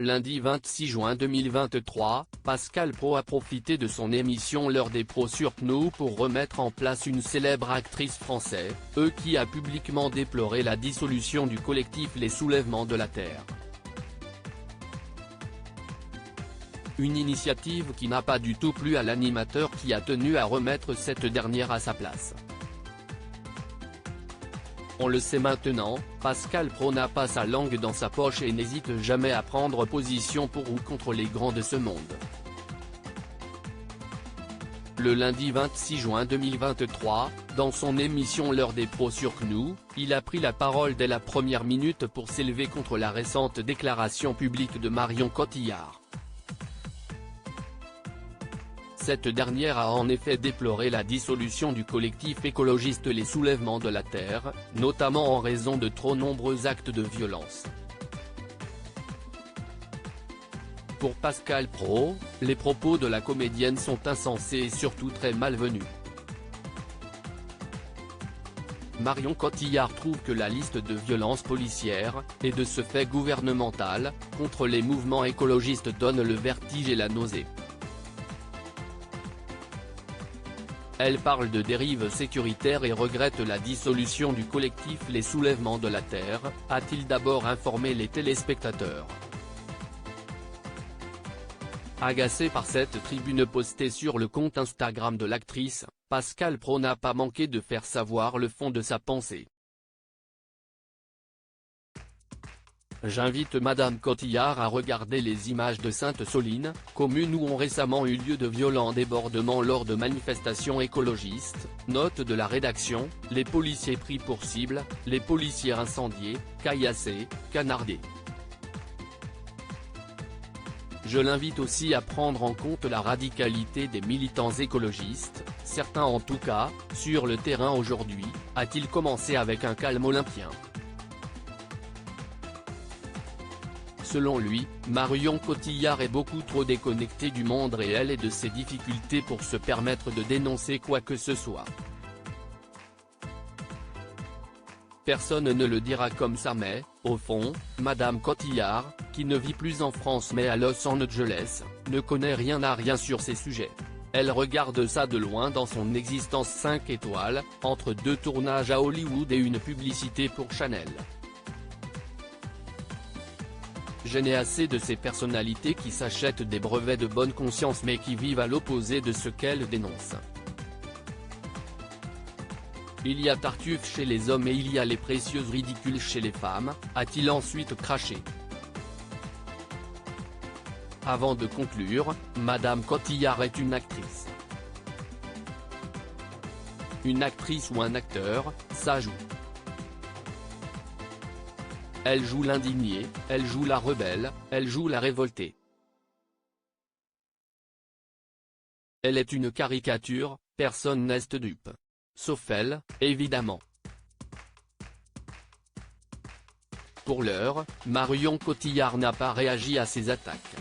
Lundi 26 juin 2023, Pascal Praud a profité de son émission L'heure des pros sur PNOU pour remettre en place une célèbre actrice française, qui a publiquement déploré la dissolution du collectif Les Soulèvements de la Terre. Une initiative qui n'a pas du tout plu à l'animateur qui a tenu à remettre cette dernière à sa place. On le sait maintenant, Pascal Praud n'a pas sa langue dans sa poche et n'hésite jamais à prendre position pour ou contre les grands de ce monde. Le lundi 26 juin 2023, dans son émission L'heure des pros sur PNOU, il a pris la parole dès la première minute pour s'élever contre la récente déclaration publique de Marion Cotillard. Cette dernière a en effet déploré la dissolution du collectif écologiste Les Soulèvements de la Terre, notamment en raison de trop nombreux actes de violence. Pour Pascal Praud, les propos de la comédienne sont insensés et surtout très malvenus. Marion Cotillard trouve que la liste de violences policières, et de ce fait gouvernementales, contre les mouvements écologistes donne le vertige et la nausée. Elle parle de dérives sécuritaires et regrette la dissolution du collectif Les Soulèvements de la Terre, a-t-il d'abord informé les téléspectateurs. Agacé par cette tribune postée sur le compte Instagram de l'actrice, Pascal Praud n'a pas manqué de faire savoir le fond de sa pensée. J'invite Madame Cotillard à regarder les images de Sainte-Soline, commune où ont récemment eu lieu de violents débordements lors de manifestations écologistes, note de la rédaction, les policiers pris pour cible, les policiers incendiés, caillassés, canardés. Je l'invite aussi à prendre en compte la radicalité des militants écologistes, certains en tout cas, sur le terrain aujourd'hui, a-t-il commencé avec un calme olympien. Selon lui, Marion Cotillard est beaucoup trop déconnectée du monde réel et de ses difficultés pour se permettre de dénoncer quoi que ce soit. Personne ne le dira comme ça mais, au fond, Madame Cotillard, qui ne vit plus en France mais à Los Angeles, ne connaît rien à rien sur ces sujets. Elle regarde ça de loin dans son existence 5 étoiles, entre 2 tournages à Hollywood et une publicité pour Chanel. Je n'ai assez de ces personnalités qui s'achètent des brevets de bonne conscience mais qui vivent à l'opposé de ce qu'elles dénoncent. Il y a Tartuffe chez les hommes et il y a les précieuses ridicules chez les femmes, a-t-il ensuite craché. Avant de conclure, Madame Cotillard est une actrice. Une actrice ou un acteur, ça joue. Elle joue l'indignée, elle joue la rebelle, elle joue la révoltée. Elle est une caricature, personne n'est dupe. Sauf elle, évidemment. Pour l'heure, Marion Cotillard n'a pas réagi à ces attaques.